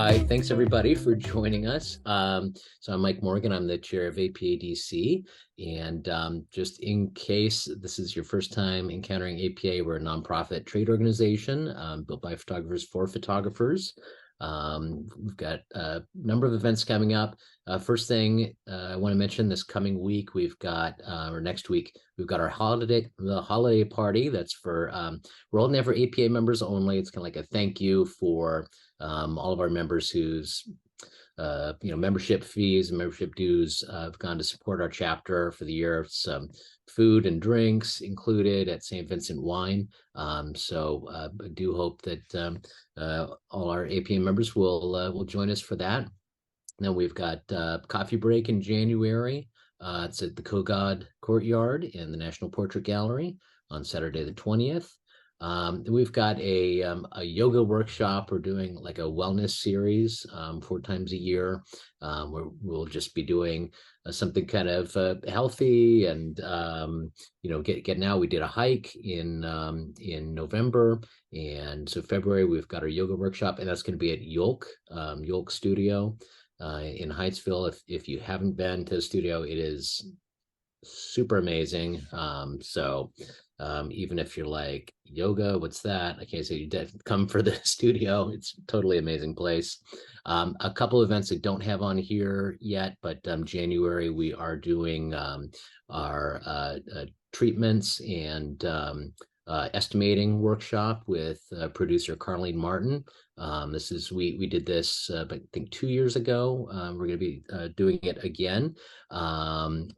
Hi, thanks everybody for joining us. So I'm Mike Morgan. I'm the chair of APADC. And just in case this is your first time encountering APA, we're a nonprofit trade organization built by photographers for photographers. We've got a number of events coming up. First thing I want to mention, this coming week, we've got, or next week, we've got our holiday party. That's for, we're holding that for APA members only. It's kind of like a thank you for all of our members whose membership fees and membership dues have gone to support our chapter for the year. Some food and drinks included at St. Vincent Wine. So I do hope that all our APA members will join us for that. Then we've got coffee break in January. It's at the Kogod Courtyard in the National Portrait Gallery on Saturday the 20th. We've got a yoga workshop. We're doing like a wellness series 4 times a year, where we'll just be doing something kind of healthy and getting out. We did a hike in November, and so February we've got our yoga workshop, and that's going to be at Yolk Studio in Hyattsville. If you haven't been to the studio, it is super amazing. Even if you're like, yoga, what's that? I can't say you did come for the studio. It's a totally amazing place. A couple of events I don't have on here yet, but January we are doing our treatments and estimating workshop with producer Carlene Martin. We did this I think 2 years ago. We're going to be doing it again.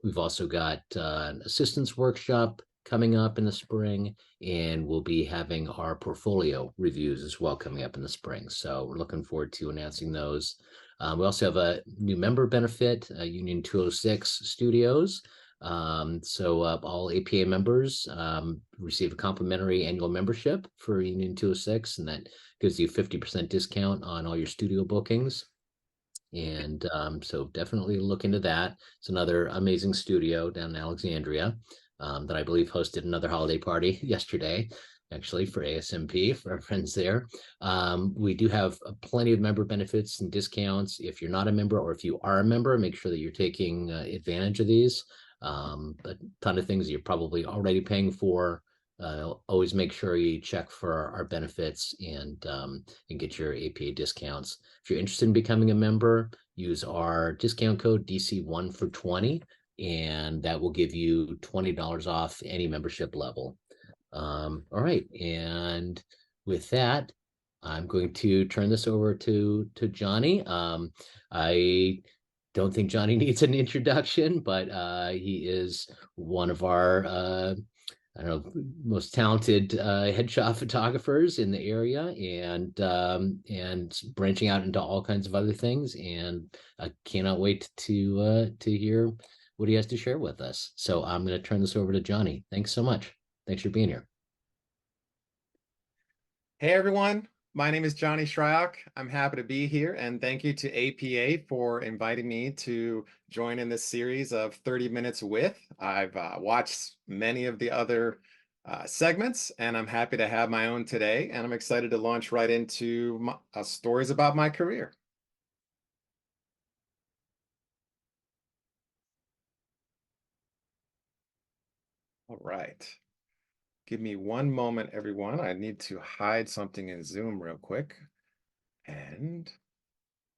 We've also got an assistance workshop coming up in the spring, and we'll be having our portfolio reviews as well coming up in the spring. So we're looking forward to announcing those. We also have a new member benefit, Union 206 Studios. All APA members receive a complimentary annual membership for Union 206, and that gives you 50% discount on all your studio bookings. And so definitely look into that. It's another amazing studio down in Alexandria that I believe hosted another holiday party yesterday, actually, for ASMP, for our friends there. We do have plenty of member benefits and discounts. If you're not a member, or if you are a member, make sure that you're taking advantage of these. A ton of things you're probably already paying for. Always make sure you check for our benefits and get your APA discounts. If you're interested in becoming a member, use our discount code DC1 for 20, and that will give you $20 off any membership level. All right, and with that, I'm going to turn this over to Johnny. I don't think Johnny needs an introduction, but he is one of our most talented headshot photographers in the area, and branching out into all kinds of other things. And I cannot wait to hear what he has to share with us. So I'm going to turn this over to Johnny. Thanks so much. Thanks for being here. Hey everyone, my name is Johnny Shryock. I'm happy to be here, and thank you to APA for inviting me to join in this series of 30 Minutes With. I've watched many of the other segments, and I'm happy to have my own today, and I'm excited to launch right into stories about my career. All right. Give me one moment, everyone. I need to hide something in Zoom real quick. And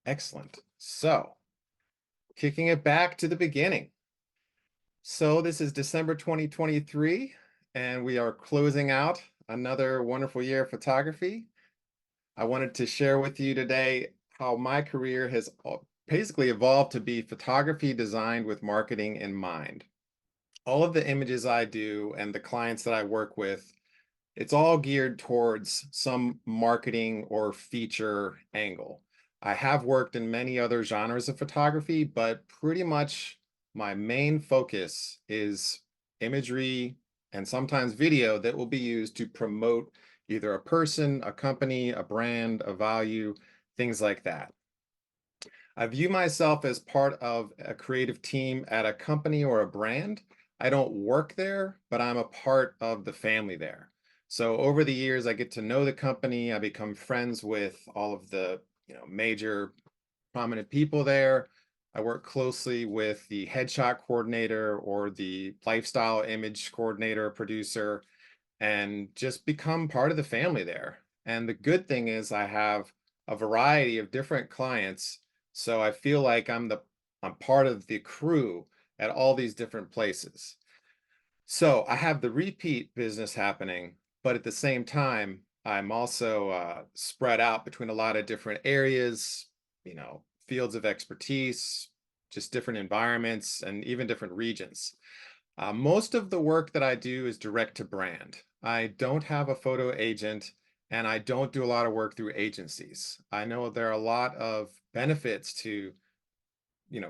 excellent. So, kicking it back to the beginning. So this is December 2023, and we are closing out another wonderful year of photography. I wanted to share with you today how my career has basically evolved to be photography designed with marketing in mind. All of the images I do and the clients that I work with, it's all geared towards some marketing or feature angle. I have worked in many other genres of photography, but pretty much my main focus is imagery and sometimes video that will be used to promote either a person, a company, a brand, a value, things like that. I view myself as part of a creative team at a company or a brand. I don't work there, but I'm a part of the family there. So over the years, I get to know the company. I become friends with all of the major prominent people there. I work closely with the headshot coordinator or the lifestyle image coordinator, producer, and just become part of the family there. And the good thing is I have a variety of different clients, so I feel like I'm part of the crew at all these different places. So I have the repeat business happening, but at the same time, I'm also spread out between a lot of different areas, fields of expertise, just different environments, and even different regions. Most of the work that I do is direct to brand. I don't have a photo agent and I don't do a lot of work through agencies. I know there are a lot of benefits to,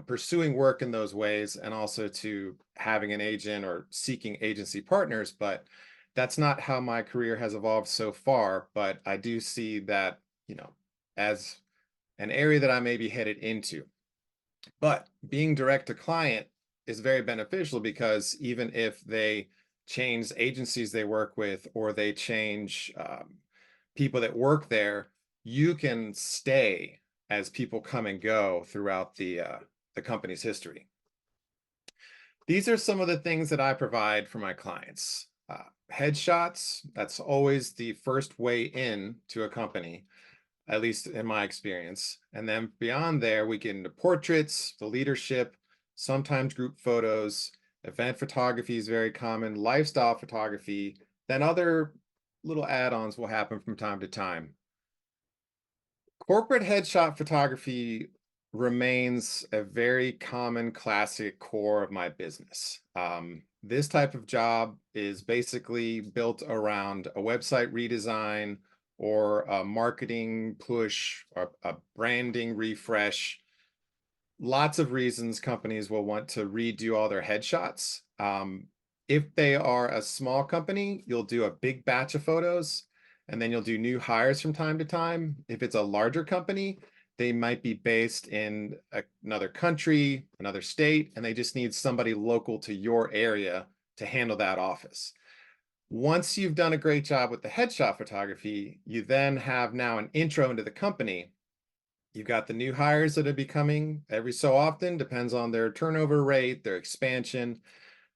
pursuing work in those ways and also to having an agent or seeking agency partners, but that's not how my career has evolved so far. But I do see that, as an area that I may be headed into. But being direct to client is very beneficial because even if they change agencies they work with or they change people that work there, you can stay as people come and go throughout the company's history. These are some of the things that I provide for my clients. Headshots, that's always the first way in to a company, at least in my experience. And then beyond there, we get into portraits, the leadership, sometimes group photos, event photography is very common, lifestyle photography, then other little add-ons will happen from time to time. Corporate headshot photography remains a very common classic core of my business. This type of job is basically built around a website redesign or a marketing push or a branding refresh. Lots of reasons companies will want to redo all their headshots. If they are a small company, you'll do a big batch of photos and then you'll do new hires from time to time. If it's a larger company, they might be based in another country, another state, and they just need somebody local to your area to handle that office. Once you've done a great job with the headshot photography, you then have now an intro into the company. You've got the new hires that are becoming every so often, depends on their turnover rate, their expansion.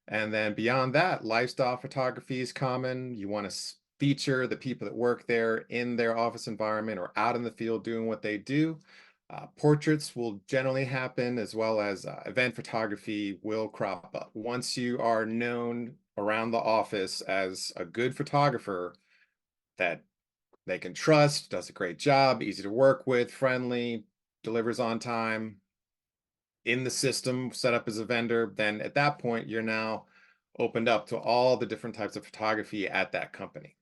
And then beyond that, lifestyle photography is common. You want to feature the people that work there in their office environment or out in the field doing what they do. Portraits will generally happen, as well as event photography will crop up. Once you are known around the office as a good photographer that they can trust, does a great job, easy to work with, friendly, delivers on time, in the system, set up as a vendor, then at that point, you're now opened up to all the different types of photography at that company.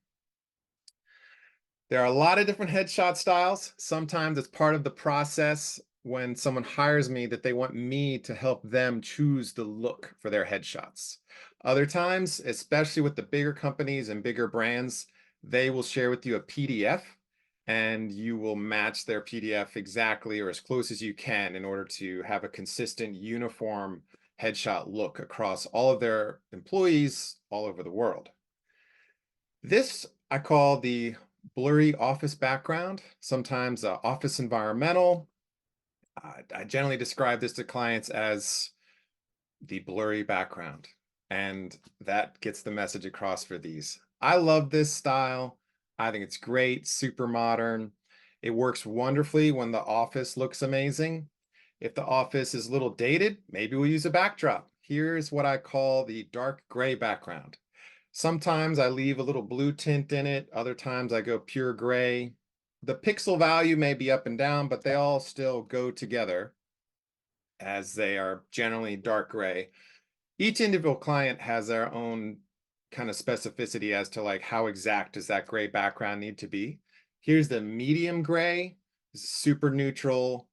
There are a lot of different headshot styles. Sometimes it's part of the process when someone hires me that they want me to help them choose the look for their headshots. Other times, especially with the bigger companies and bigger brands, they will share with you a PDF and you will match their PDF exactly or as close as you can in order to have a consistent, uniform headshot look across all of their employees all over the world. This I call the blurry office background, sometimes office environmental. I generally describe this to clients as the blurry background, and that gets the message across for these. I love this style. I think it's great, super modern. It works wonderfully when the office looks amazing. If the office is a little dated, maybe we'll use a backdrop. Here's what I call the dark gray background. Sometimes I leave a little blue tint in it. Other times I go pure gray. The pixel value may be up and down, but they all still go together as they are generally dark gray. Each individual client has their own kind of specificity as to like how exact does that gray background need to be. Here's the medium gray, super neutral,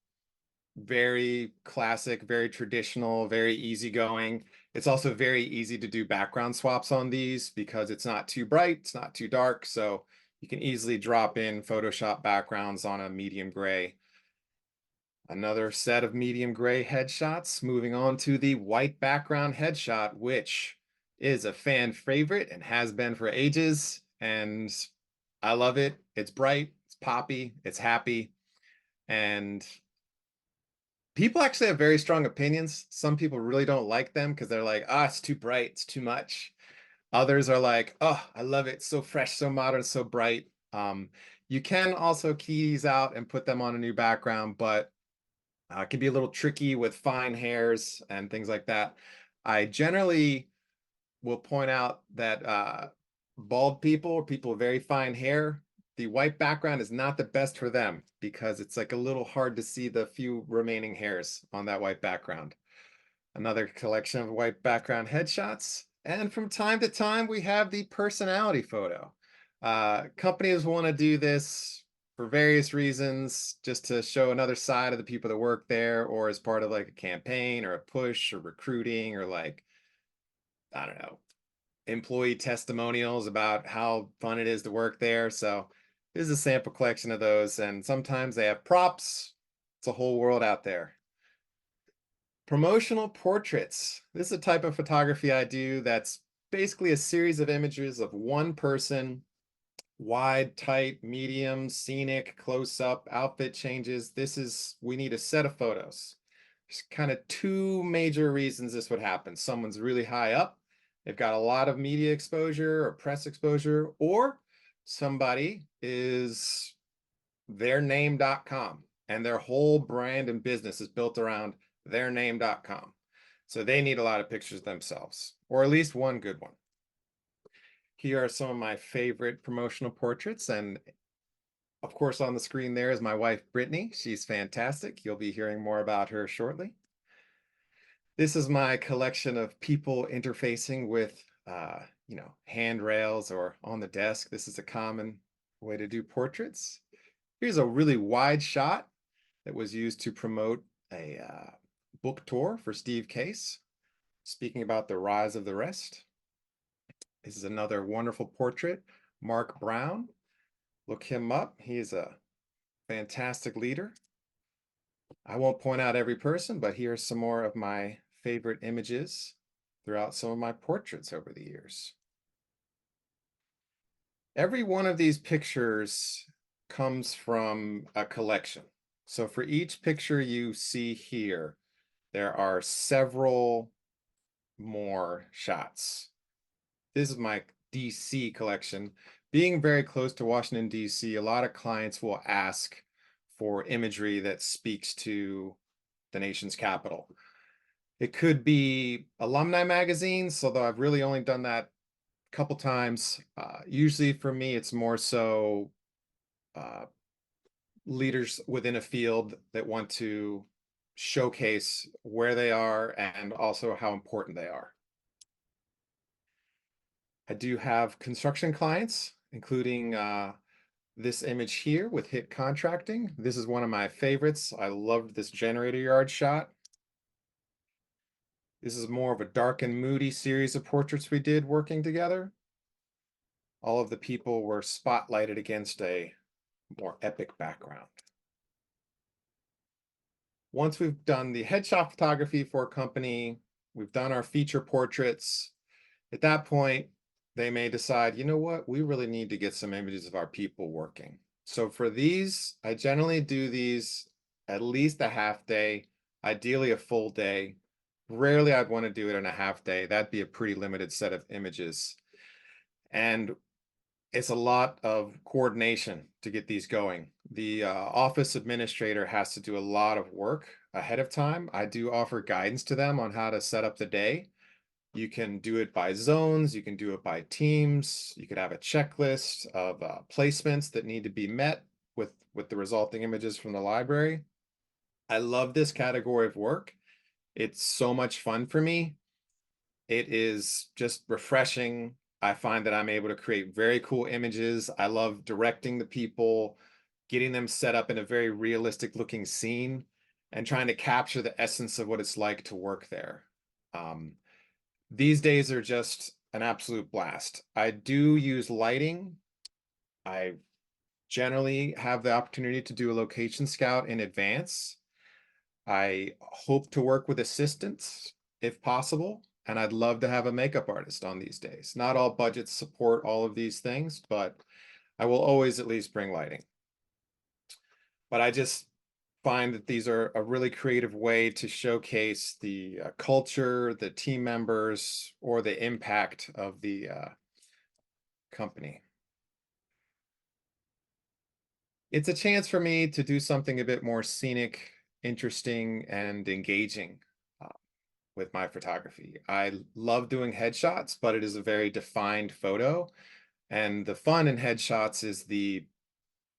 very classic, very traditional, very easygoing. It's also very easy to do background swaps on these because it's not too bright, it's not too dark, so you can easily drop in Photoshop backgrounds on a medium gray. Another set of medium gray headshots. Moving on to the white background headshot, which is a fan favorite and has been for ages, and I love it. It's bright, it's poppy, it's happy. And people actually have very strong opinions. Some people really don't like them because they're like, ah, it's too bright, it's too much. Others are like, oh, I love it, so fresh, so modern, so bright. You can also key these out and put them on a new background, but it can be a little tricky with fine hairs and things like that. I generally will point out that bald people or people with very fine hair, the white background is not the best for them because it's like a little hard to see the few remaining hairs on that white background. Another collection of white background headshots. And from time to time, we have the personality photo. Companies want to do this for various reasons, just to show another side of the people that work there, or as part of like a campaign or a push or recruiting, or like, I don't know, employee testimonials about how fun it is to work there. So this is a sample collection of those. And sometimes they have props. It's a whole world out there. Promotional portraits. This is a type of photography I do that's basically a series of images of one person, wide, tight, medium, scenic, close up, outfit changes. We need a set of photos. There's kind of two major reasons this would happen. Someone's really high up, they've got a lot of media exposure or press exposure, or somebody is theirname.com and their whole brand and business is built around theirname.com. So they need a lot of pictures themselves, or at least one good one. Here are some of my favorite promotional portraits. And of course, on the screen there is my wife, Brittany. She's fantastic. You'll be hearing more about her shortly. This is my collection of people interfacing with, handrails or on the desk. This is a common way to do portraits. Here's a really wide shot that was used to promote a book tour for Steve Case, speaking about the rise of the rest. This is another wonderful portrait, Mark Brown. Look him up. He is a fantastic leader. I won't point out every person, but here's some more of my favorite images throughout some of my portraits over the years. Every one of these pictures comes from a collection. So for each picture you see here, there are several more shots. This is my DC collection. Being very close to Washington, DC, a lot of clients will ask for imagery that speaks to the nation's capital. It could be alumni magazines, although I've really only done that a couple times. Usually for me, it's more so leaders within a field that want to showcase where they are and also how important they are. I do have construction clients, including this image here with HIT Contracting. This is one of my favorites. I loved this generator yard shot. This is more of a dark and moody series of portraits we did working together. All of the people were spotlighted against a more epic background. Once we've done the headshot photography for a company, we've done our feature portraits. At that point, they may decide, you know what, we really need to get some images of our people working. So for these, I generally do these at least a half day, ideally a full day. Rarely I'd want to do it in a half day. That'd be a pretty limited set of images. And it's a lot of coordination to get these going. The office administrator has to do a lot of work ahead of time. I do offer guidance to them on how to set up the day. You can do it by zones, you can do it by teams, you could have a checklist of placements that need to be met with the resulting images from the library. I love this category of work. It's so much fun for me. It is just refreshing. I find that I'm able to create very cool images. I love directing the people, getting them set up in a very realistic looking scene, and trying to capture the essence of what it's like to work there. These days are just an absolute blast. I do use lighting. I generally have the opportunity to do a location scout in advance. I hope to work with assistants if possible, and I'd love to have a makeup artist on these days. Not all budgets support all of these things, but I will always at least bring lighting. But find that these are a really creative way to showcase the culture, the team members, or the impact of the company. It's a chance for me to do something a bit more scenic, interesting, and engaging uh, with my photography. I love doing headshots, but it is a very defined photo. And the fun in headshots is the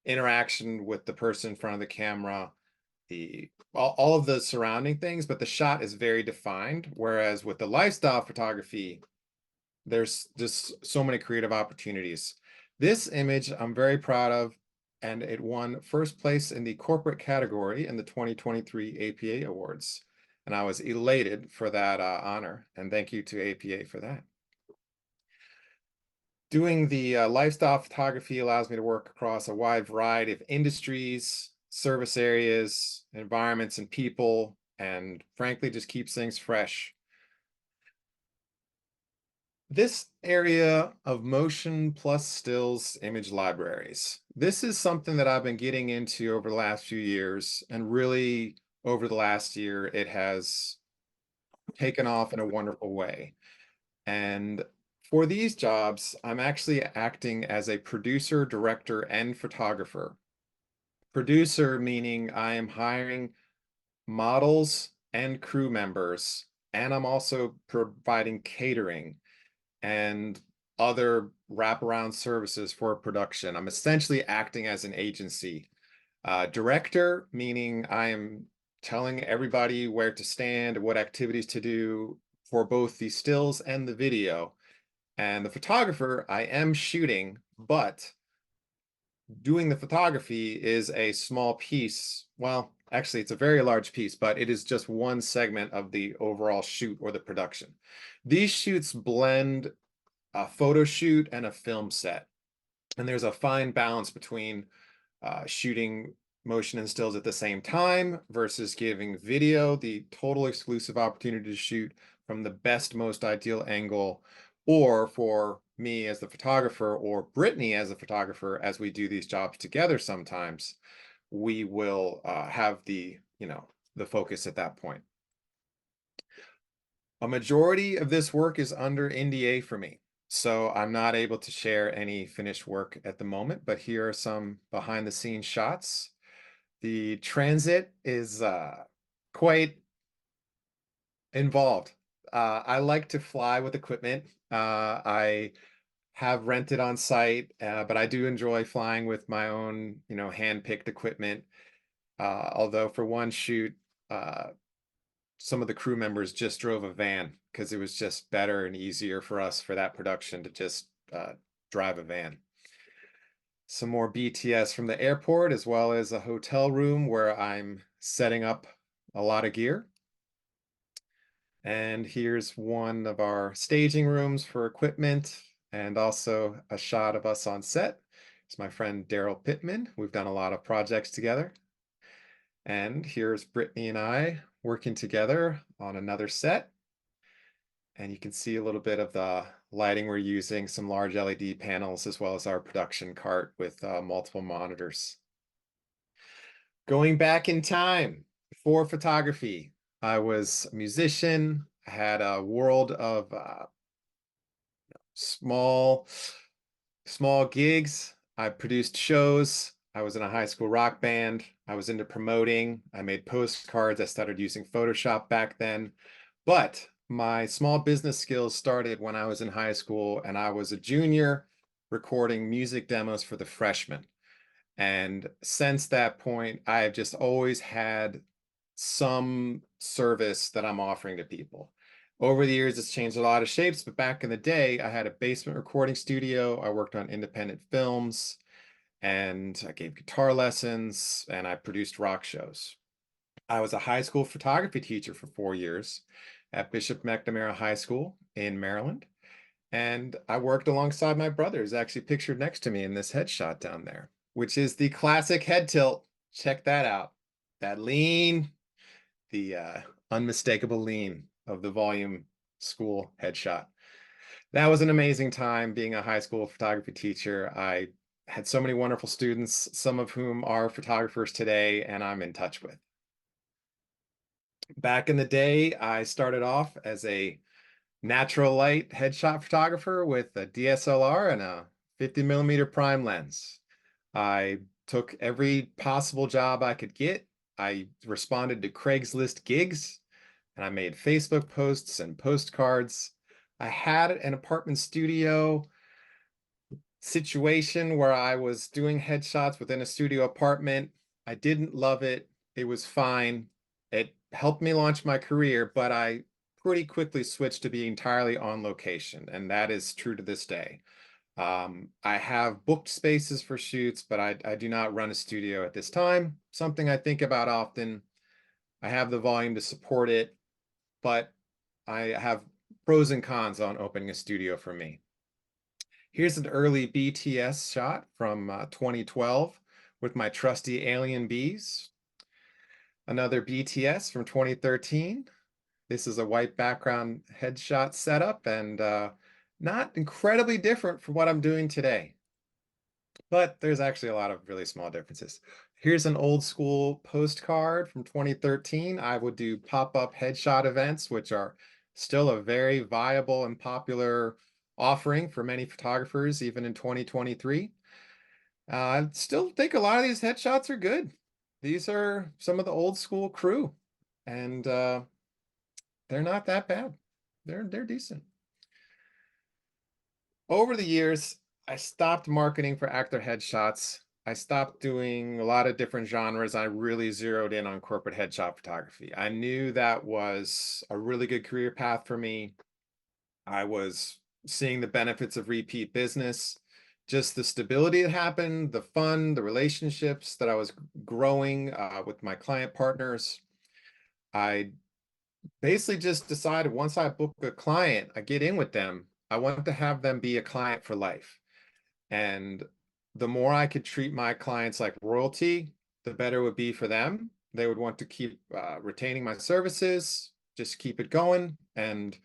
interaction with the person in front of the camera, the all of the surrounding things, but the shot is very defined. Whereas with the lifestyle photography, there's just so many creative opportunities. This image I'm very proud of, and it won first place in the corporate category in the 2023 APA Awards. And I was elated for that honor, and thank you to APA for that. Doing the lifestyle photography allows me to work across a wide variety of industries, service areas, environments, and people, and frankly, just keeps things fresh. This area of motion plus stills image libraries. This is something that I've been getting into over the last few years, and really over the last year, it has taken off in a wonderful way. And for these jobs, I'm actually acting as a producer, director, and photographer. Producer meaning I am hiring models and crew members, and I'm also providing catering and other wraparound services for production. I'm essentially acting as an agency. Director, meaning I am telling everybody where to stand, what activities to do for both the stills and the video. And the photographer, I am shooting, but doing the photography is a small piece. Well, actually, it's a very large piece, but it is just one segment of the overall shoot or the production. These shoots blend a photo shoot and a film set. And there's a fine balance between shooting motion and stills at the same time versus giving video the total exclusive opportunity to shoot from the best, most ideal angle, or for me as the photographer or Brittany as a photographer, as we do these jobs together sometimes, we will have the, the focus at that point. A majority of this work is under NDA for me, so I'm not able to share any finished work at the moment, but here are some behind the scenes shots. The transit is quite involved. I like to fly with equipment. I have rented on site, but I do enjoy flying with my own, hand-picked equipment. Although for one shoot, some of the crew members just drove a van because it was just better and easier for us for that production to just drive a van. Some more BTS from the airport, as well as a hotel room where I'm setting up a lot of gear. And here's one of our staging rooms for equipment, and also a shot of us on set. It's my friend Daryl Pittman. We've done a lot of projects together. And here's Brittany and I working together on another set. And you can see a little bit of the lighting we're using, some large LED panels, as well as our production cart with multiple monitors. Going back in time, before photography, I was a musician. I had a world of small gigs. I produced shows. I was in a high school rock band. I was into promoting. I made postcards. I started using Photoshop back then. But my small business skills started when I was in high school, and I was a junior recording music demos for the freshmen. And since that point, I have just always had some service that I'm offering to people. Over the years, it's changed a lot of shapes, but back in the day, I had a basement recording studio. I worked on independent films, and I gave guitar lessons, and I produced rock shows. I was a high school photography teacher for 4 years at Bishop McNamara High School in Maryland. And I worked alongside my brother, who's actually pictured next to me in this headshot down there, which is the classic head tilt. Check that out. That lean, the unmistakable lean of the volume school headshot. That was an amazing time being a high school photography teacher. I Had so many wonderful students, some of whom are photographers today, and I'm in touch with. Back in the day, I started off as a natural light headshot photographer with a DSLR and a 50mm prime lens. I took every possible job I could get. I responded to Craigslist gigs, and I made Facebook posts and postcards. I had an apartment studio situation where I was doing headshots within a studio apartment. I didn't love it. It was fine. It helped me launch my career, but I pretty quickly switched to being entirely on location, and that is true to this day. I have booked spaces for shoots, but I do not run a studio at this time. Something I think about often. I have the volume to support it, but I have pros and cons on opening a studio for me. Here's an early BTS shot from 2012 with my trusty alien bees. Another BTS from 2013. This is a white background headshot setup and not incredibly different from what I'm doing today. But there's actually a lot of really small differences. Here's an old school postcard from 2013. I would do pop-up headshot events, which are still a very viable and popular offering for many photographers, even in 2023. I still think a lot of these headshots are good. These are some of the old school crew, and they're not that bad. They're decent. Over the years, I stopped marketing for actor headshots. I stopped doing a lot of different genres. I really zeroed in on corporate headshot photography. I knew that was a really good career path for me. I was seeing the benefits of repeat business, just the stability that happened, the fun, the relationships that I was growing with my client partners. I basically just decided once I book a client, I get in with them, I want to have them be a client for life. And the more I could treat my clients like royalty, the better it would be for them. They would want to keep retaining my services, just keep it going. And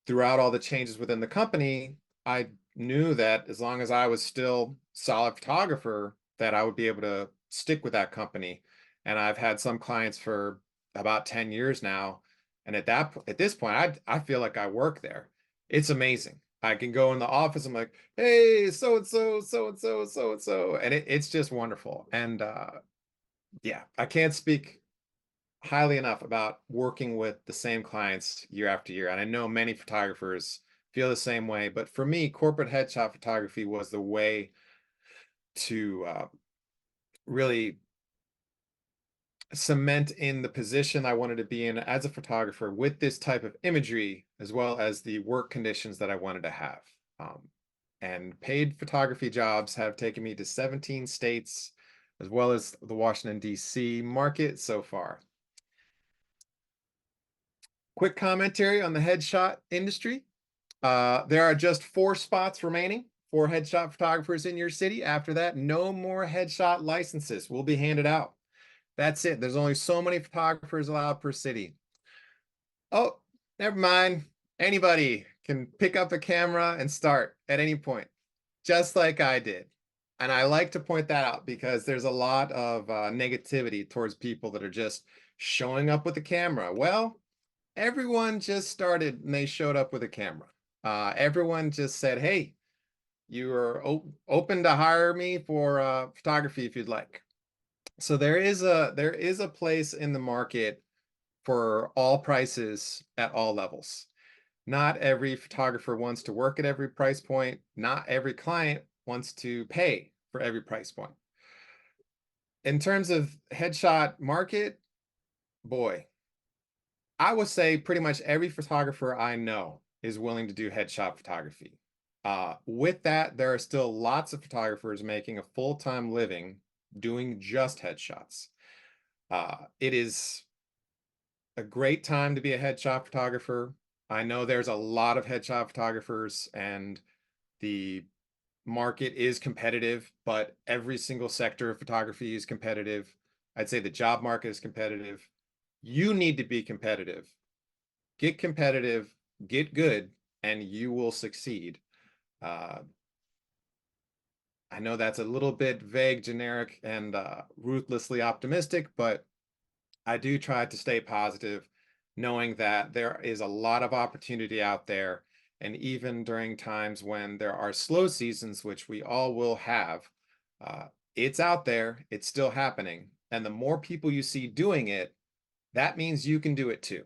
throughout all the changes within the company, I knew that as long as I was still solid photographer, that I would be able to stick with that company. And I've had some clients for about 10 years now. And at this point, I feel like I work there. It's amazing. I can go in the office. I'm like, hey, so and so, so and so, so and so, and it's just wonderful. And yeah, I can't speak highly enough about working with the same clients year after year. And I know many photographers feel the same way, but for me, corporate headshot photography was the way to really cement in the position I wanted to be in as a photographer with this type of imagery, as well as the work conditions that I wanted to have. And paid photography jobs have taken me to 17 states, as well as the Washington, D.C. market so far. Quick commentary on the headshot industry. There are just 4 spots remaining for headshot photographers in your city. After that, no more headshot licenses will be handed out. That's it. There's only so many photographers allowed per city. Oh, never mind. Anybody can pick up a camera and start at any point, just like I did. And I like to point that out because there's a lot of negativity towards people that are just showing up with a camera. Well, everyone just started and they showed up with a camera. Everyone just said, hey, you are open to hire me for photography if you'd like. So there is a place in the market for all prices at all levels. Not every photographer wants to work at every price point. Not every client wants to pay for every price point. In terms of headshot market, boy, I would say pretty much every photographer I know is willing to do headshot photography. With that, there are still lots of photographers making a full-time living doing just headshots. It is a great time to be a headshot photographer. I know there's a lot of headshot photographers and the market is competitive, but every single sector of photography is competitive. I'd say the job market is competitive. You need to be competitive. Get competitive, get good, and you will succeed. I know that's a little bit vague, generic, and ruthlessly optimistic, but I do try to stay positive, knowing that there is a lot of opportunity out there. And even during times when there are slow seasons, which we all will have, uh, it's out there, it's still happening. And the more people you see doing it, that means you can do it too.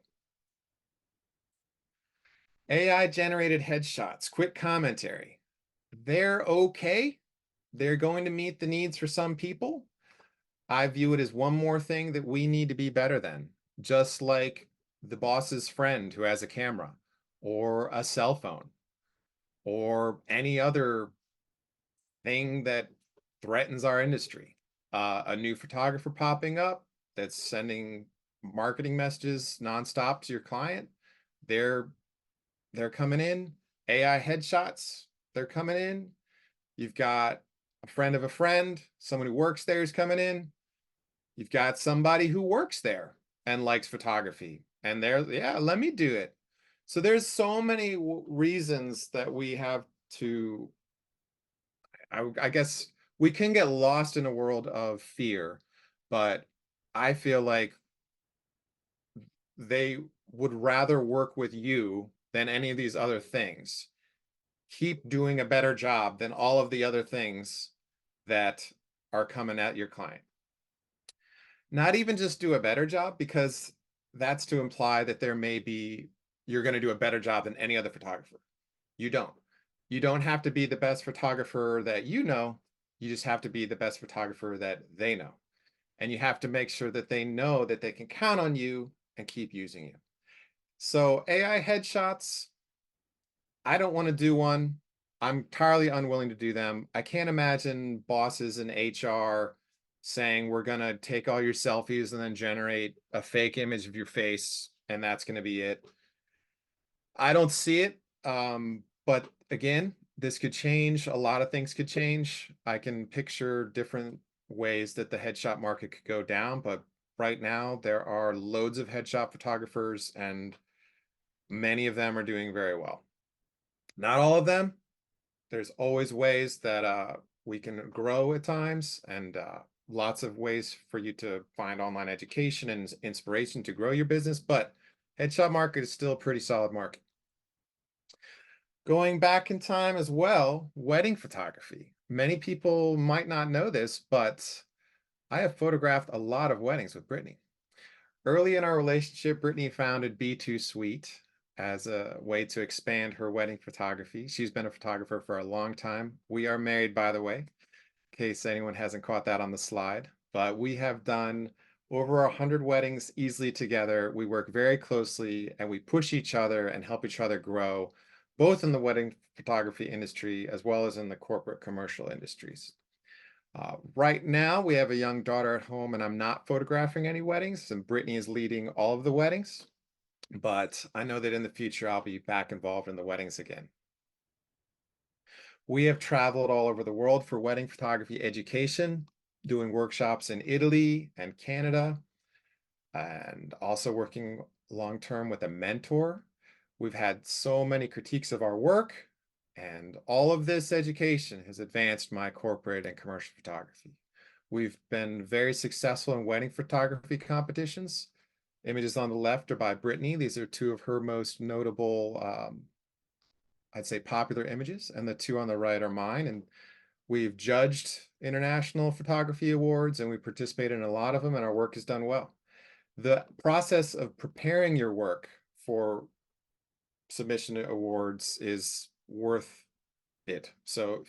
AI generated headshots, quick commentary. They're okay. They're going to meet the needs for some people. I view it as one more thing that we need to be better than, just like the boss's friend who has a camera or a cell phone or any other thing that threatens our industry. A new photographer popping up that's sending marketing messages nonstop to your client. They're they're coming in. AI headshots, they're coming in. You've got a friend of a friend, someone who works there is coming in. You've got somebody who works there and likes photography, and they're, yeah, let me do it. So there's so many reasons that we have to, I guess we can get lost in a world of fear, but I feel like they would rather work with you than any of these other things. Keep doing a better job than all of the other things that are coming at your client. Not even just do a better job, because that's to imply that there may be, you're going to do a better job than any other photographer. You don't. You don't have to be the best photographer that you know. You just have to be the best photographer that they know. And you have to make sure that they know that they can count on you and keep using you. So AI headshots, I don't want to do one. I'm entirely unwilling to do them. I can't imagine bosses in HR saying we're going to take all your selfies and then generate a fake image of your face and that's going to be it. I don't see it. But again, this could change. A lot of things could change. I can picture different ways that the headshot market could go down, but right now there are loads of headshot photographers and many of them are doing very well. Not all of them. There's always ways that we can grow at times, and lots of ways for you to find online education and inspiration to grow your business, but headshot market is still a pretty solid market. Going back in time as well, wedding photography. Many people might not know this, but I have photographed a lot of weddings with Brittany. Early in our relationship, Brittany founded B2 Suite as a way to expand her wedding photography. She's been a photographer for a long time. We are married, by the way, in case anyone hasn't caught that on the slide. But we have done over 100 weddings easily together. We work very closely and we push each other and help each other grow, both in the wedding photography industry as well as in the corporate commercial industries. Right now, we have a young daughter at home, and I'm not photographing any weddings, and Brittany is leading all of the weddings. But I know that in the future, I'll be back involved in the weddings again. We have traveled all over the world for wedding photography education, doing workshops in Italy and Canada, and also working long-term with a mentor. We've had so many critiques of our work, and all of this education has advanced my corporate and commercial photography. We've been very successful in wedding photography competitions. Images on the left are by Brittany. These are two of her most notable, I'd say, popular images, and the two on the right are mine. And we've judged international photography awards, and we participated in a lot of them, and our work is done well. The process of preparing your work for submission to awards is worth it. So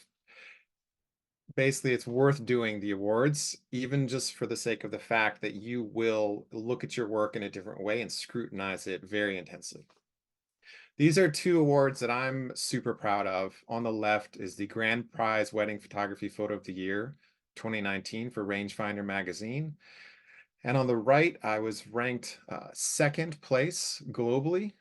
basically, it's worth doing the awards, even just for the sake of the fact that you will look at your work in a different way and scrutinize it very intensely. These are two awards that I'm super proud of. On the left is the Grand Prize Wedding Photography Photo of the Year 2019 for Rangefinder magazine. And on the right, I was ranked second place globally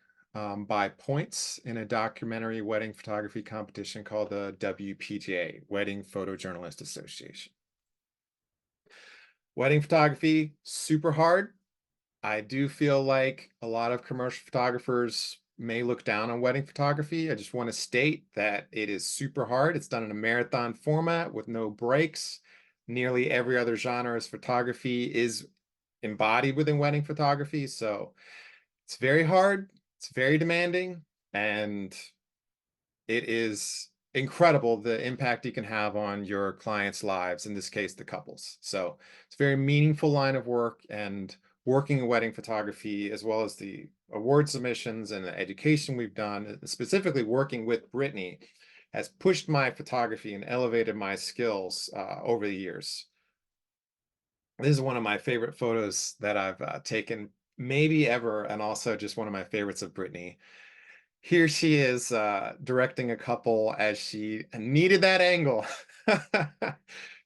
by points in a documentary wedding photography competition called the WPGA, Wedding Photojournalist Association. Wedding photography, super hard. I do feel like a lot of commercial photographers may look down on wedding photography, I just want to state that it is super hard. It's done in a marathon format with no breaks. Nearly every other genre of photography is embodied within wedding photography. So it's very hard, it's very demanding, and it is incredible the impact you can have on your clients' lives, in this case, the couples. So it's a very meaningful line of work, and working in wedding photography, as well as the award submissions and the education we've done, specifically working with Brittany, has pushed my photography and elevated my skills over the years. This is one of my favorite photos that I've taken maybe ever, and also just one of my favorites of Brittany. Here she is directing a couple as she needed that angle.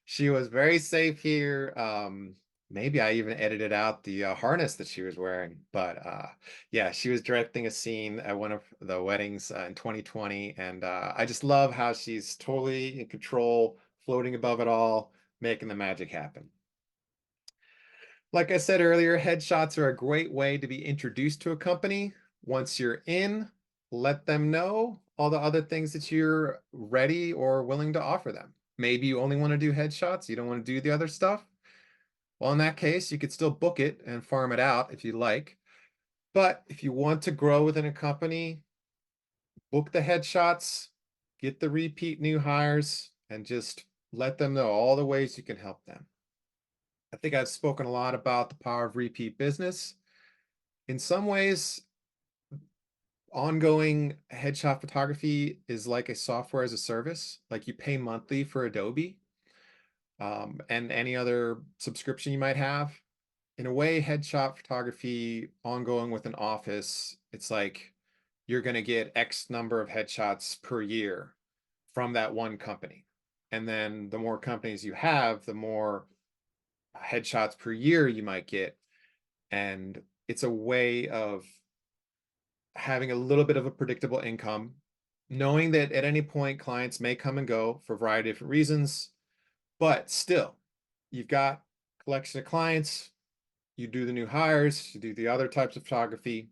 She was very safe here. Maybe I even edited out the harness that she was wearing, but yeah, she was directing a scene at one of the weddings in 2020, and I just love how she's totally in control, floating above it all, making the magic happen. Like I said earlier, headshots are a great way to be introduced to a company. Once you're in, let them know all the other things that you're ready or willing to offer them. Maybe you only want to do headshots, you don't want to do the other stuff. Well, in that case, you could still book it and farm it out if you like. But if you want to grow within a company, book the headshots, get the repeat new hires, and just let them know all the ways you can help them. I think I've spoken a lot about the power of repeat business. In some ways, ongoing headshot photography is like a software as a service. Like, you pay monthly for Adobe and any other subscription you might have. In a way, headshot photography ongoing with an office, it's like you're going to get X number of headshots per year from that one company. And then the more companies you have, the more headshots per year you might get. And it's a way of having a little bit of a predictable income, knowing that at any point clients may come and go for a variety of different reasons, but still, you've got a collection of clients, you do the new hires, you do the other types of photography.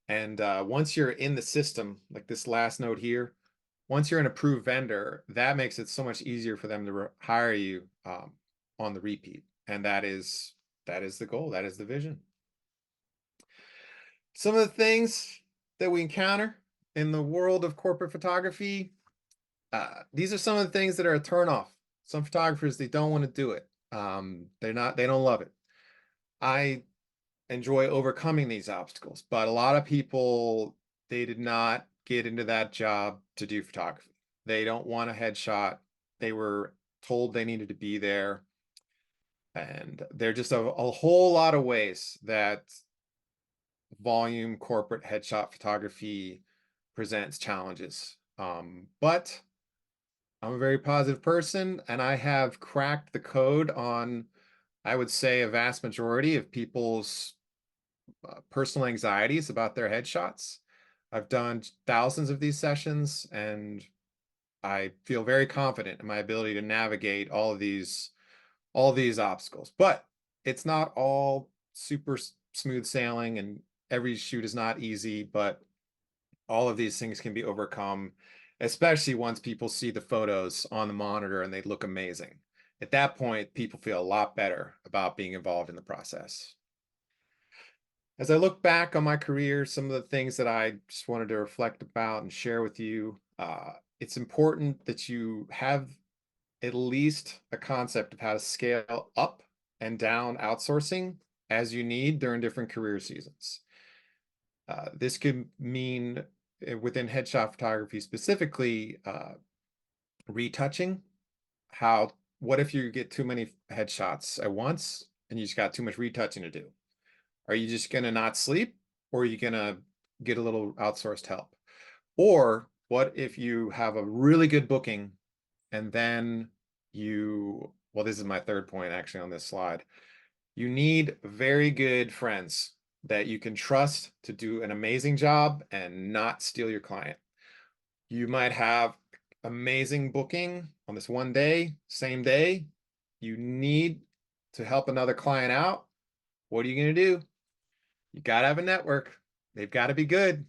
And once you're in the system, like this last note here, once you're an approved vendor, that makes it so much easier for them to hire you on the repeat. And that is the goal, that is the vision. Some of the things that we encounter in the world of corporate photography, these are some of the things that are a turnoff. Some photographers, they don't want to do it. They don't love it. I enjoy overcoming these obstacles, but a lot of people, they did not get into that job to do photography. They don't want a headshot. They were told they needed to be there. And there are just a whole lot of ways that volume corporate headshot photography presents challenges. But I'm a very positive person, and I have cracked the code on, I would say, a vast majority of people's personal anxieties about their headshots. I've done thousands of these sessions, and I feel very confident in my ability to navigate all of these obstacles. But it's not all super smooth sailing, and every shoot is not easy, but all of these things can be overcome, especially once people see the photos on the monitor and they look amazing. At that point, people feel a lot better about being involved in the process. As I look back on my career, some of the things that I just wanted to reflect about and share with you, it's important that you have at least a concept of how to scale up and down outsourcing as you need during different career seasons. This could mean, within headshot photography specifically, retouching. What if you get too many headshots at once and you just got too much retouching to do? Are you just going to not sleep, or are you going to get a little outsourced help? Or what if you have a really good booking and then well, this is my third point actually on this slide. You need very good friends that you can trust to do an amazing job and not steal your client. You might have amazing booking on this one day, same day. You need to help another client out. What are you going to do? You got to have a network. they've got to be good.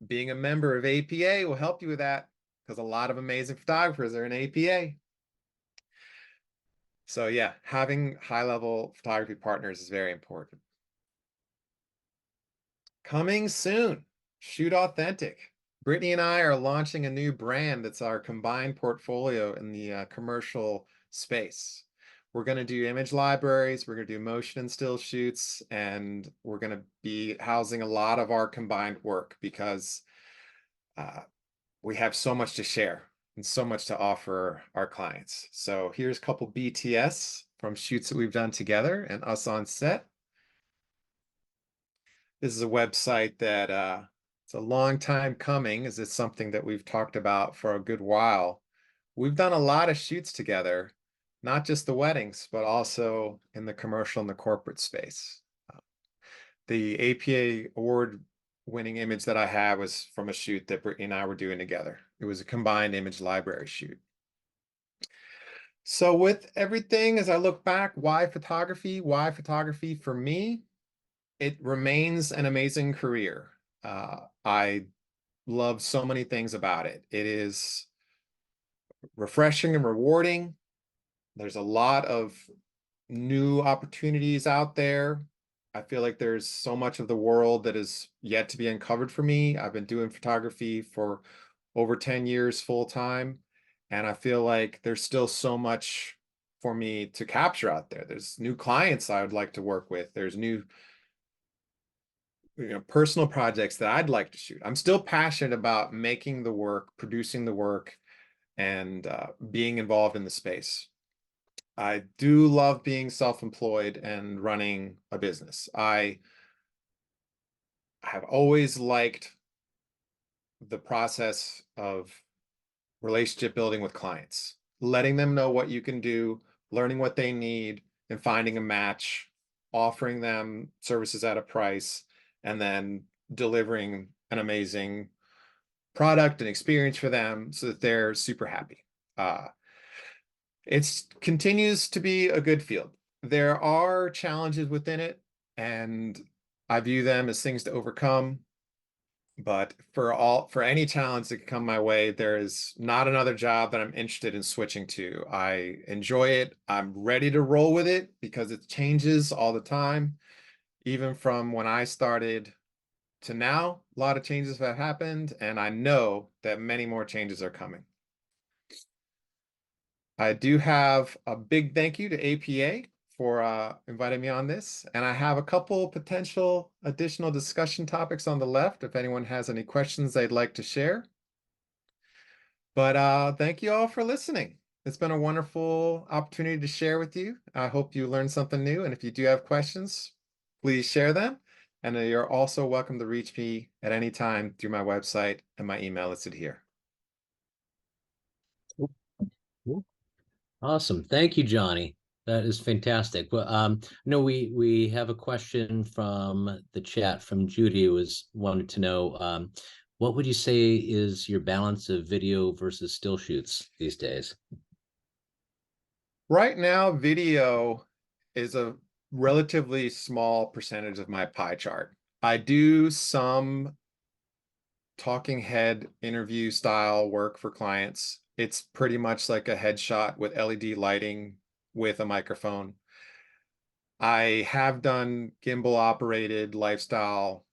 Being a member of APA will help you with that because a lot of amazing photographers are in APA. So yeah, having high-level photography partners is very important. Coming soon, Shoot Authentic. Brittany and I are launching a new brand that's our combined portfolio in the commercial space. We're going to do image libraries, we're going to do motion and still shoots, and we're going to be housing a lot of our combined work because uh, we have so much to share and so much to offer our clients. So here's a couple BTS from shoots that we've done together and us on set. This is a website that it's a long time coming, as it's something that we've talked about for a good while. We've done a lot of shoots together, not just the weddings, but also in the commercial and the corporate space. The APA award-winning image that I have was from a shoot that Brittany and I were doing together. It was a combined image library shoot. So with everything, as I look back, why photography? Why photography for me? It remains an amazing career. I love so many things about it. It is refreshing and rewarding. There's a lot of new opportunities out there. I feel like there's so much of the world that is yet to be uncovered for me. I've been doing photography for over 10 years full time, and I feel like there's still so much for me to capture out there. There's new clients I would like to work with. There's new personal projects that I'd like to shoot. I'm still passionate about making the work, producing the work, and being involved in the space. I do love being self-employed and running a business. I have always liked the process of relationship building with clients, letting them know what you can do, learning what they need, and finding a match, offering them services at a price, and then delivering an amazing product and experience for them so that they're super happy. It continues to be a good field. There are challenges within it, and I view them as things to overcome. But for any challenge that could come my way, there is not another job that I'm interested in switching to. I enjoy it. I'm ready to roll with it because it changes all the time. Even from when I started to now, a lot of changes have happened, and I know that many more changes are coming. I do have a big thank you to APA for inviting me on this, and I have a couple potential additional discussion topics on the left if anyone has any questions they'd like to share. But thank you all for listening. It's been a wonderful opportunity to share with you. I hope you learned something new, and if you do have questions, please share them. And you're also welcome to reach me at any time through my website and my email listed here. Awesome. Thank you, Johnny. That is fantastic. Well, no, we have a question from the chat from Judy, who was wanted to know what would you say is your balance of video versus still shoots these days? Right now, video is a relatively small percentage of my pie chart. I do some talking head interview style work for clients. It's pretty much like a headshot with LED lighting with a microphone. I have done gimbal operated lifestyle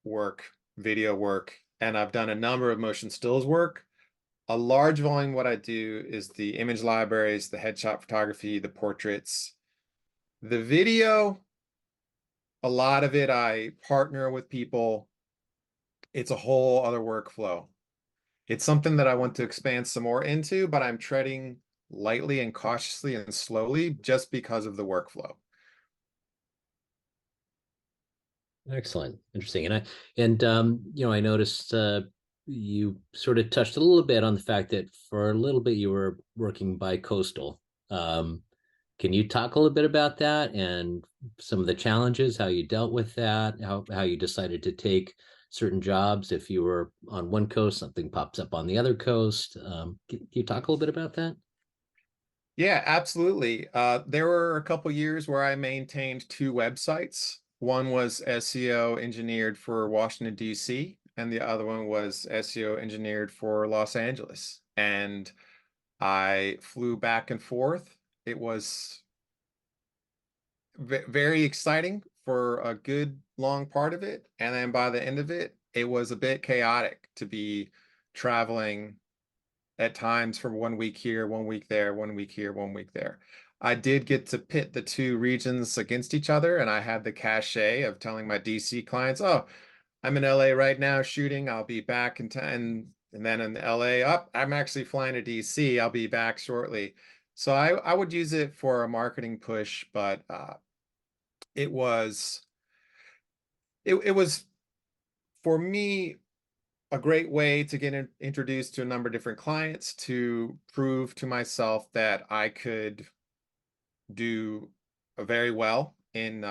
work, video work, and I've done a number of motion stills work. A large volume, what I do is the image libraries, the headshot photography, the portraits. The video, a lot of it I partner with people. It's a whole other workflow. It's something that I want to expand some more into, but I'm treading lightly and cautiously and slowly just because of the workflow. Excellent. Interesting. And I noticed you sort of touched a little bit on the fact that for a little bit you were working bi-coastal. Can you talk a little bit about that and some of the challenges, how you dealt with that, how you decided to take certain jobs if you were on one coast, something pops up on the other coast? Can you talk a little bit about that? Yeah, absolutely. There were a couple years where I maintained two websites. One was SEO engineered for Washington, D.C., and the other one was SEO engineered for Los Angeles. And I flew back and forth. It was very exciting for a good long part of it. And then by the end of it, it was a bit chaotic to be traveling at times for 1 week here, 1 week there, 1 week here, 1 week there. I did get to pit the two regions against each other, and I had the cachet of telling my DC clients, "Oh, I'm in LA right now shooting. I'll be back in time." And then in LA, up, I'm actually flying to DC. I'll be back shortly. So I would use it for a marketing push, but it was it was for me a great way to get introduced to a number of different clients to prove to myself that I could do very well in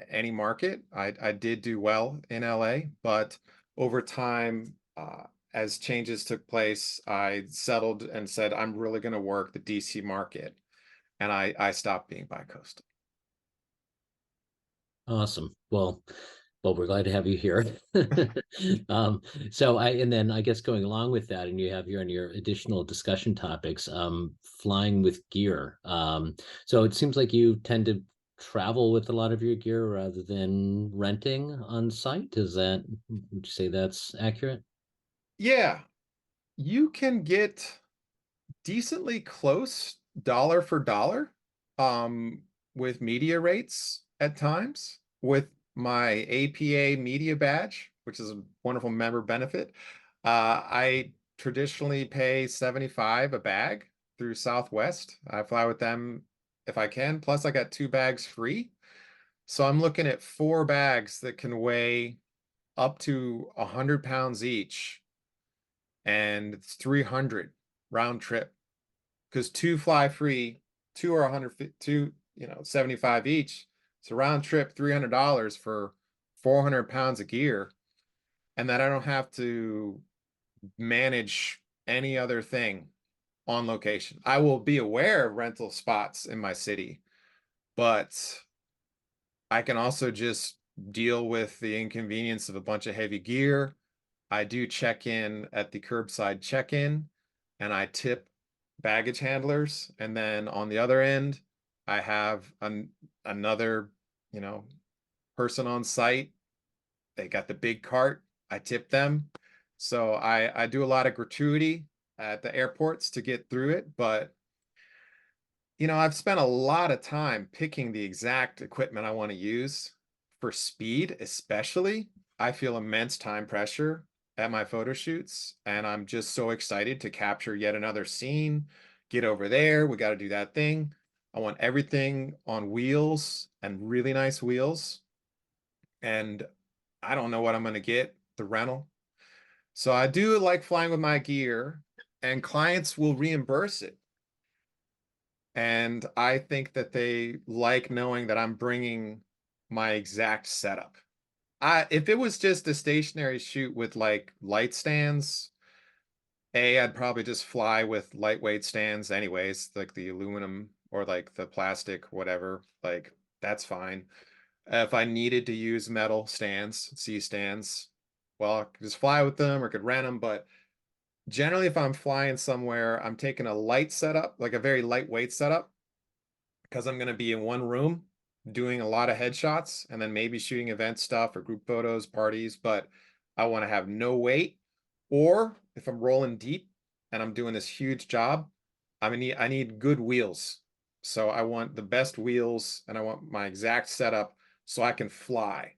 any market. I did do well in LA, but over time, as changes took place, I settled and said, I'm really going to work the DC market. And I stopped being bi-coastal. Awesome. Well, we're glad to have you here. Um, and then I guess going along with that, and you have here on your additional discussion topics, flying with gear. So it seems like you tend to travel with a lot of your gear rather than renting on site. Would you say that's accurate? Yeah, you can get decently close dollar for dollar with media rates at times with my APA media badge, which is a wonderful member benefit. I traditionally pay 75 a bag through Southwest. I fly with them if I can. Plus, I got 2 bags free. So I'm looking at 4 bags that can weigh up to 100 pounds each, and it's 300 round trip because 2 fly free, 2 are 100, 75 each. It's a round trip, $300 for 400 pounds of gear. And then I don't have to manage any other thing on location. I will be aware of rental spots in my city, but I can also just deal with the inconvenience of a bunch of heavy gear. I do check in at the curbside check-in, and I tip baggage handlers. And then on the other end, I have another, you know, person on site. They got the big cart. I tip them. So I do a lot of gratuity at the airports to get through it. But, I've spent a lot of time picking the exact equipment I want to use for speed, especially. I feel immense time pressure at my photo shoots, and I'm just so excited to capture yet another scene. Get over there. We got to do that thing. I want everything on wheels and really nice wheels. And I don't know what I'm going to get, the rental. So I do like flying with my gear, and clients will reimburse it. And I think that they like knowing that I'm bringing my exact setup. If it was just a stationary shoot with like light stands, I'd probably just fly with lightweight stands anyways, like the aluminum or like the plastic, whatever, like that's fine. If I needed to use metal stands, C stands, well, I could just fly with them or could rent them. But generally, if I'm flying somewhere, I'm taking a light setup, like a very lightweight setup, because I'm going to be in one room doing a lot of headshots and then maybe shooting event stuff or group photos, parties, but I want to have no weight. Or if I'm rolling deep and I'm doing this huge job, I need good wheels. So I want the best wheels and I want my exact setup so I can fly.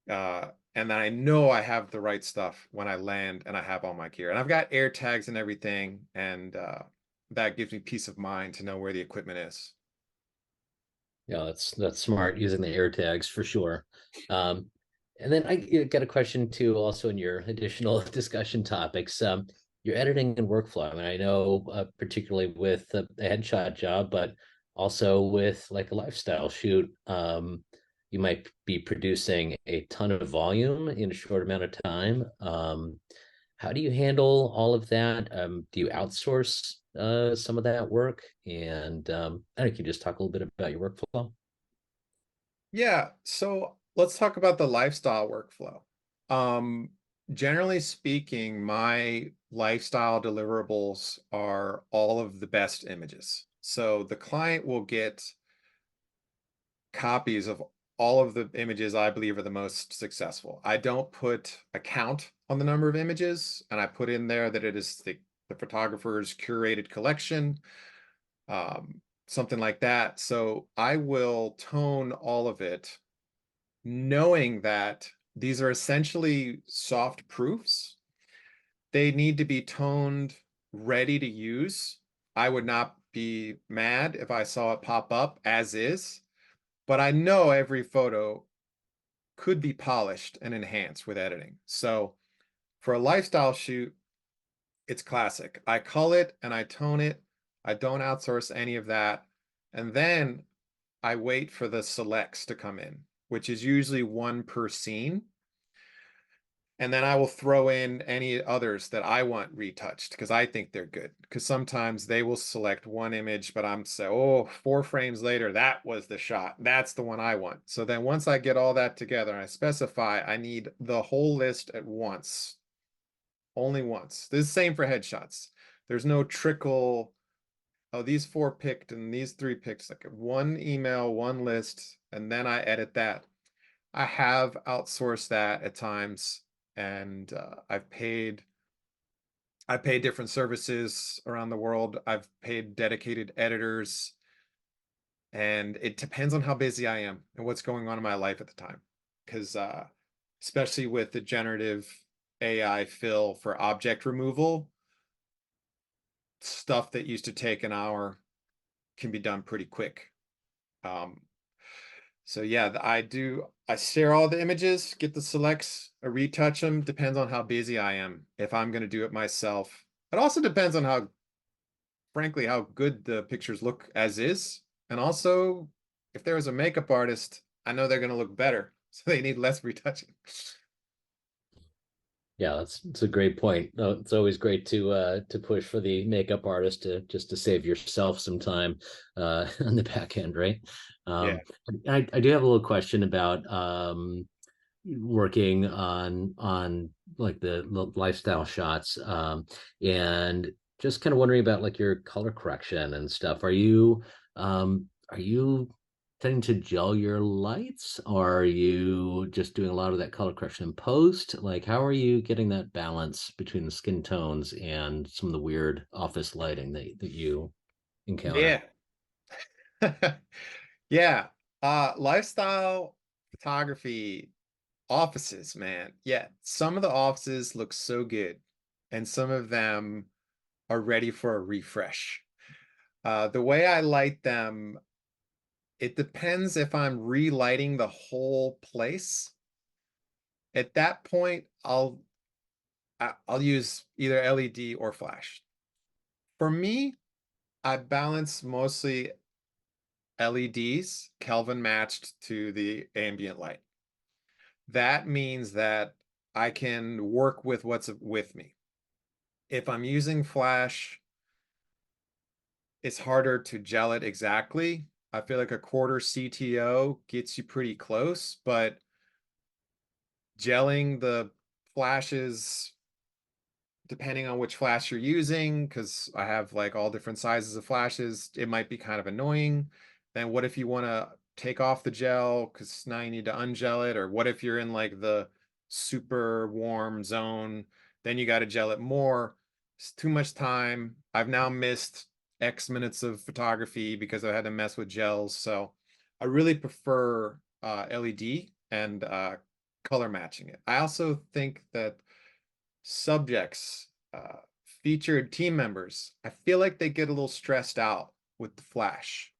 And then I know I have the right stuff when I land and I have all my gear. And I've got air tags and everything, and that gives me peace of mind to know where the equipment is. Yeah, that's smart using the air tags for sure. Um, and then I got a question too, also in your additional discussion topics. Your editing and workflow. I mean, I know particularly with a headshot job, but also with like a lifestyle shoot, you might be producing a ton of volume in a short amount of time. How do you handle all of that? Do you outsource some of that work? And I don't know, can you just talk a little bit about your workflow? Yeah, so let's talk about the lifestyle workflow. Um, Generally speaking, my lifestyle deliverables are all of the best images. So the client will get copies of all of the images I believe are the most successful. I don't put a count on the number of images, and I put in there that it is the photographer's curated collection, something like that. So I will tone all of it, knowing that these are essentially soft proofs. They need to be toned, ready to use. I would not be mad if I saw it pop up as is, but I know every photo could be polished and enhanced with editing. So for a lifestyle shoot, it's classic. I cull it and I tone it. I don't outsource any of that. And then I wait for the selects to come in, which is usually one per scene. And then I will throw in any others that I want retouched because I think they're good. Because sometimes they will select one image, but I'm say, oh, 4 frames later, that was the shot. That's the one I want. So then once I get all that together and I specify, I need the whole list at once, only once. This is the same for headshots. There's no trickle. Oh, these 4 picked and these 3 picked. Like one email, one list, and then I edit that. I have outsourced that at times, and I've paid different services around the world. I've paid dedicated editors, and it depends on how busy I am and what's going on in my life at the time. Because especially with the generative AI fill for object removal, stuff that used to take an hour can be done pretty quick. Um, So yeah, I share all the images, get the selects, I retouch them, depends on how busy I am, if I'm going to do it myself. It also depends on frankly, how good the pictures look as is. And also, if there was a makeup artist, I know they're going to look better, so they need less retouching. Yeah, that's a great point. It's always great to push for the makeup artist to just to save yourself some time on the back end, right? Yeah. Um, I do have a little question about working on like the lifestyle shots, and just kind of wondering about like your color correction and stuff. Are you tending to gel your lights, or are you just doing a lot of that color correction in post? Like, how are you getting that balance between the skin tones and some of the weird office lighting that you encounter? Yeah. Yeah. Lifestyle photography offices, man. Yeah. Some of the offices look so good, and some of them are ready for a refresh. The way I light them, it depends if I'm relighting the whole place. At that point, I'll use either LED or flash. For me, I balance mostly LEDs, Kelvin matched to the ambient light. That means that I can work with what's with me. If I'm using flash, it's harder to gel it exactly. I feel like a quarter CTO gets you pretty close, but gelling the flashes, depending on which flash you're using, because I have like all different sizes of flashes, it might be kind of annoying. Then what if you want to take off the gel because now you need to ungel it? Or what if you're in like the super warm zone, then you got to gel it more. It's too much time. I've now missed X minutes of photography because I had to mess with gels. So I really prefer LED and color matching it. I also think that subjects, featured team members, I feel like they get a little stressed out with the flash.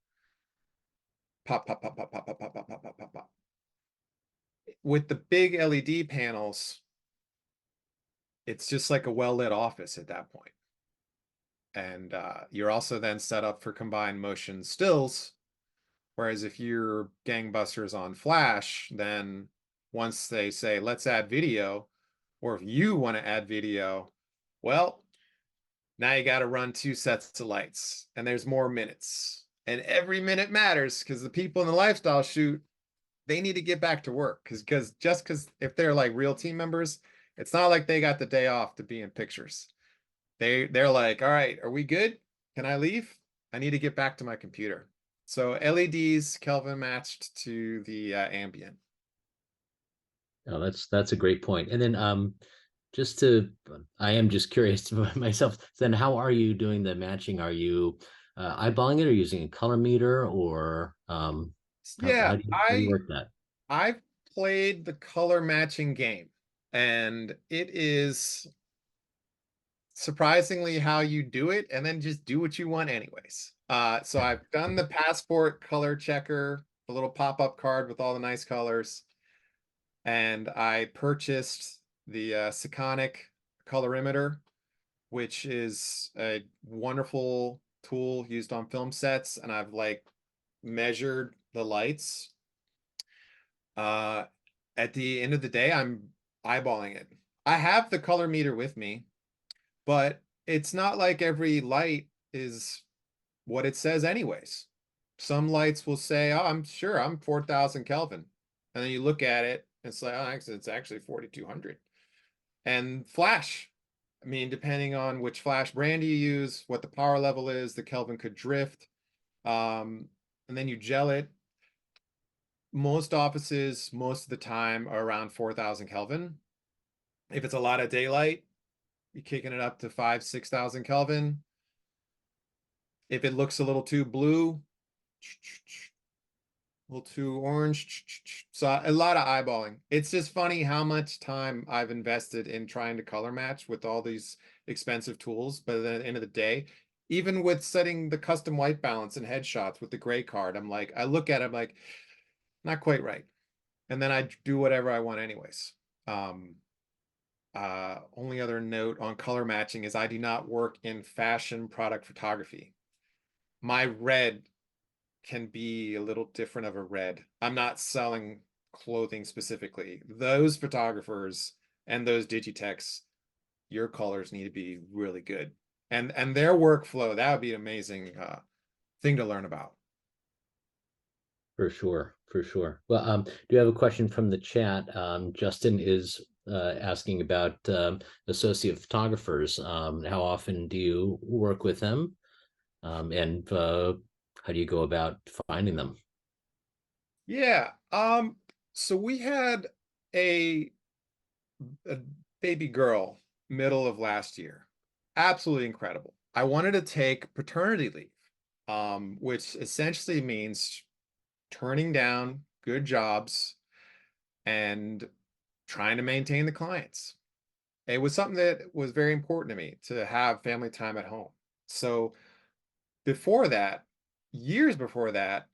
Pop, pop, pop, pop, pop, pop, pop, pop, pop, pop, pop, pop. With the big LED panels, it's just like a well-lit office at that point. And you're also then set up for combined motion stills. Whereas if you're gangbusters on flash, then once they say, let's add video, or if you want to add video, well, now you got to run 2 sets of lights and there's more minutes. And every minute matters because the people in the lifestyle shoot, they need to get back to work because if they're like real team members, it's not like they got the day off to be in pictures. They're like, all right, are we good? Can I leave? I need to get back to my computer. So LEDs Kelvin matched to the ambient. Oh, that's a great point. And then just to I am just curious to myself, then how are you doing the matching? Are you eyeballing it or using a color meter or Yeah, how do you work that? I've played the color matching game, and it is surprisingly how you do it, and then just do what you want anyways. So I've done the passport color checker, the little pop-up card with all the nice colors, and I purchased the Sekonic colorimeter, which is a wonderful tool used on film sets, and I've like measured the lights. Uh, at the end of the day, I'm eyeballing it. I have the color meter with me, but it's not like every light is what it says anyways. Some lights will say, "Oh, I'm sure I'm 4,000 Kelvin." And then you look at it, it's like, "Oh, it's actually 4,200." And flash, I mean, depending on which flash brand you use, what the power level is, the Kelvin could drift. And then you gel it. Most offices, most of the time, are around 4,000 Kelvin. If it's a lot of daylight, you're kicking it up to 5, 6,000 Kelvin. If it looks a little too blue, a little too orange, so a lot of eyeballing. It's just funny how much time I've invested in trying to color match with all these expensive tools. But at the end of the day, even with setting the custom white balance and headshots with the gray card, I'm like, I look at it, I'm like, not quite right. And then I do whatever I want anyways. Um, Only other note on color matching is I do not work in fashion product photography. My red can be a little different of a red. I'm not selling clothing specifically. Those photographers and those digitechs, your colors need to be really good. And their workflow, that would be an amazing thing to learn about. For sure, for sure. Well, do you have a question from the chat? Justin is asking about associate photographers. How often do you work with them? And how do you go about finding them? Yeah. So we had a, a baby girl middle of last year. Absolutely incredible. I wanted to take paternity leave, which essentially means turning down good jobs and trying to maintain the clients. It was something that was very important to me to have family time at home. So before that, years before that,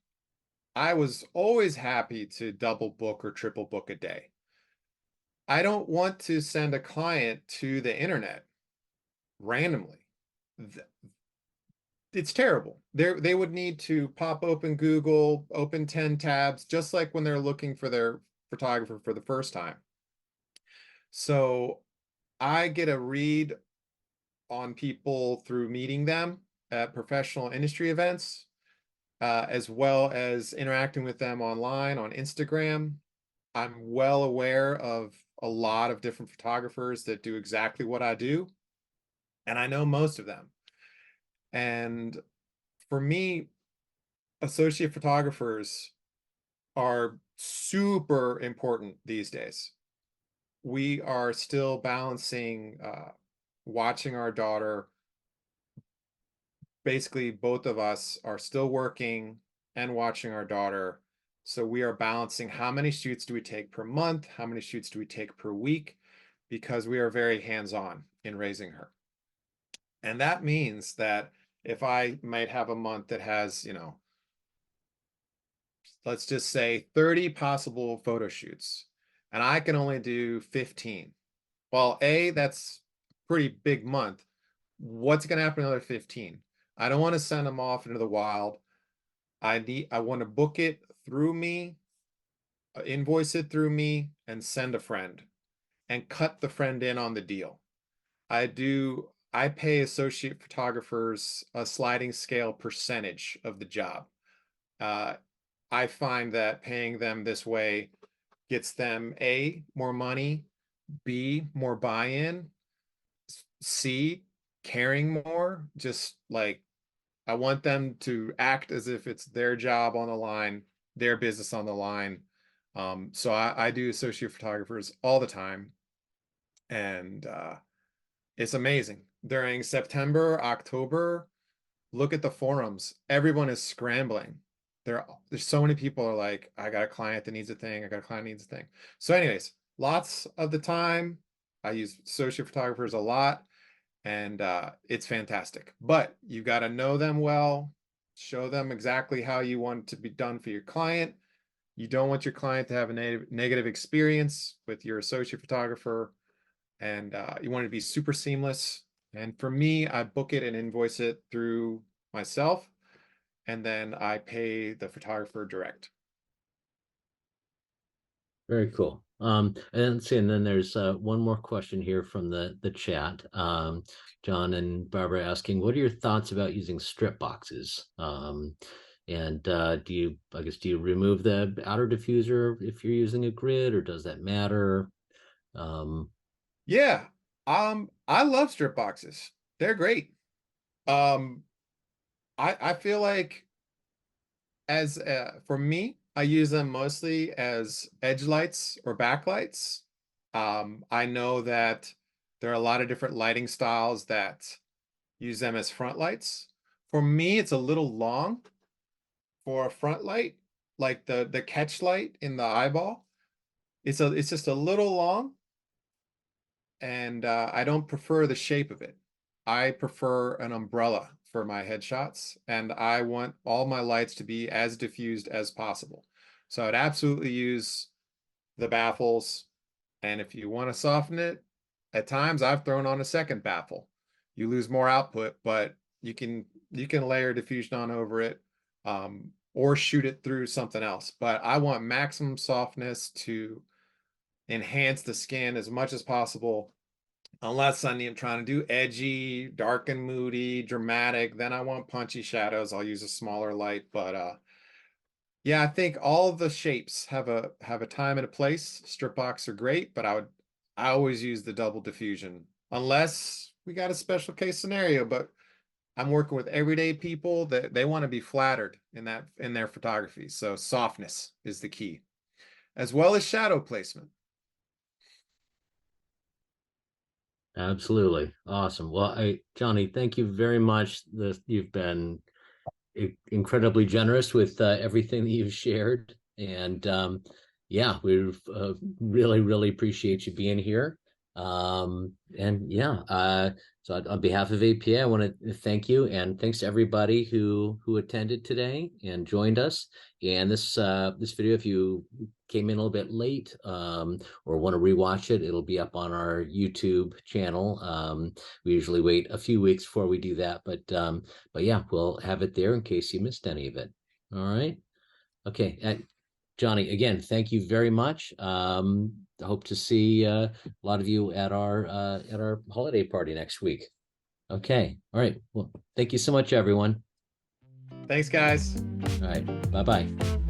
I was always happy to double book or triple book a day. I don't want to send a client to the internet randomly. It's terrible. They would need to pop open Google, open 10 tabs, just like when they're looking for their photographer for the first time. So I get a read on people through meeting them at professional industry events, as well as interacting with them online on Instagram. I'm well aware of a lot of different photographers that do exactly what I do, and I know most of them. And for me, associate photographers are super important these days. We are still balancing watching our daughter. Basically, both of us are still working and watching our daughter. So we are balancing how many shoots do we take per month? How many shoots do we take per week? Because we are very hands-on in raising her. And that means that if I might have a month that has, let's just say 30 possible photo shoots, and I can only do 15. Well, A, that's a pretty big month. What's going to happen another 15? I don't want to send them off into the wild. I want to book it through me, invoice it through me, and send a friend and cut the friend in on the deal. I pay associate photographers a sliding scale percentage of the job. Uh, I find that paying them this way gets them A, more money, B, more buy-in, C, caring more. Just like I want them to act as if it's their job on the line, their business on the line. So I do associate photographers all the time, and it's amazing. During September, October, look at the forums. Everyone is scrambling. There's so many people are like, I got a client that needs a thing. I got a client that needs a thing. So, anyways, lots of the time, I use associate photographers a lot, and it's fantastic. But you got to know them well, show them exactly how you want it to be done for your client. You don't want your client to have a negative experience with your associate photographer, and you want it to be super seamless. And for me, I book it and invoice it through myself, and then I pay the photographer direct. Very cool. And let's see, and then there's one more question here from the chat. John and Barbara asking, what are your thoughts about using strip boxes? And do you remove the outer diffuser if you're using a grid, or does that matter? Um, Yeah, I love strip boxes. They're great. Um, I feel like as for me, I use them mostly as edge lights or backlights. I know that there are a lot of different lighting styles that use them as front lights. For me, it's a little long for a front light, like the catch light in the eyeball. It's just a little long, and I don't prefer the shape of it. I prefer an umbrella for my headshots, and I want all my lights to be as diffused as possible. So I'd absolutely use the baffles, and if you want to soften it, at times I've thrown on a second baffle. You lose more output, but you can layer diffusion on over it, or shoot it through something else. But I want maximum softness to enhance the skin as much as possible. Unless I'm trying to do edgy, dark and moody, dramatic, then I want punchy shadows. I'll use a smaller light. But yeah, I think all the shapes have a time and a place. Strip box are great, but I always use the double diffusion unless we got a special case scenario. But I'm working with everyday people that they want to be flattered in their photography. So softness is the key, as well as shadow placement. Absolutely. Awesome. Well, Johnny, thank you very much. You've been incredibly generous with everything that you've shared. And yeah, we really, really appreciate you being here. And yeah, so on behalf of APA, I want to thank you, and thanks to everybody who attended today and joined us. And this video, if you came in a little bit late or want to rewatch it, it'll be up on our YouTube channel. We usually wait a few weeks before we do that, but yeah, we'll have it there in case you missed any of it. All right. Okay. Johnny, again, thank you very much. I hope to see a lot of you at our holiday party next week. Okay. All right. Well, thank you so much, everyone. Thanks, guys. All right. Bye-bye.